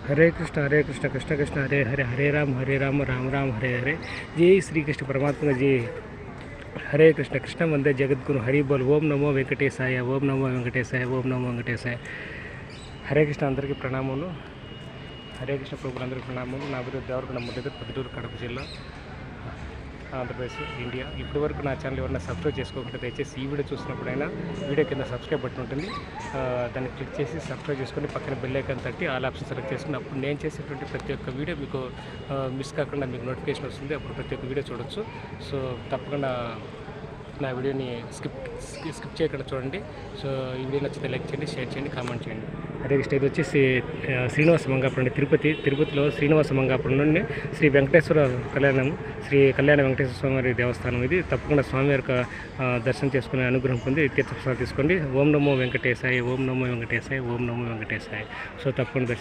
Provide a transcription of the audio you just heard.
హరే కృష్ణ కృష్ణ కృష్ణ హరే హరే హరే రామ రామ రామ హరే హరే. జై శ్రీకృష్ణ పరమాత్మ జై. హరే కృష్ణ వందే జగద్గురు హరి బోల్. ఓం నమో వెంకటేశాయ, ఓం నమో వెంకటేశాయ, ఓం నమో వెంకటేశాయ. హరే కృష్ణ అందరికీ ప్రణామములు. హరే కృష్ణ ప్రభులందరికీ ప్రణామములు. నా పేరు దేవరకొండ మురళీధర్, పొద్దుటూరు కడప జిల్లా, ఆంధ్రప్రదేశ్, ఇండియా. ఇప్పటి వరకు నా ఛానల్ ఎవరైనా సబ్స్క్రైబ్ చేసుకోకుండా దయచేసి ఈ వీడియో చూసినప్పుడైనా వీడియో కింద సబ్స్క్రైబ్ బటన్ ఉంటుంది, దాన్ని క్లిక్ చేసి సబ్స్క్రైబ్ చేసుకొని పక్కన బెల్ ఐకాన్ తట్టి ఆల్ ఆప్షన్ సెలెక్ట్ చేసుకుని అప్పుడు నేను చేసేటువంటి ప్రతి ఒక్క వీడియో మీకు మిస్ కాకుండా మీకు నోటిఫికేషన్ వస్తుంది. అప్పుడు ప్రతి ఒక్క వీడియో చూడొచ్చు. సో తప్పకుండా నా వీడియోని స్కిప్ చేయకుండా చూడండి. సో ఈ వీడియో నచ్చితే లైక్ చేయండి, షేర్ చేయండి, కామెంట్ చేయండి. హరే కృష్ణ. ఇది వచ్చేసి శ్రీనివాస మంగాపురం అండి, తిరుపతిలో శ్రీనివాస మంగాపురం నుండి శ్రీ వెంకటేశ్వర కళ్యాణం, శ్రీ కళ్యాణ వెంకటేశ్వర స్వామి దేవస్థానం. ఇది తప్పకుండా స్వామి యొక్క దర్శనం చేసుకునే అనుగ్రహం పొంది తీర్థప్రసాదం తీసుకోండి. ఓం నమో వెంకటేశాయ, ఓం నమో వెంకటేశాయ, ఓం నమో వెంకటేశాయ. సో తప్పకుండా దర్శనం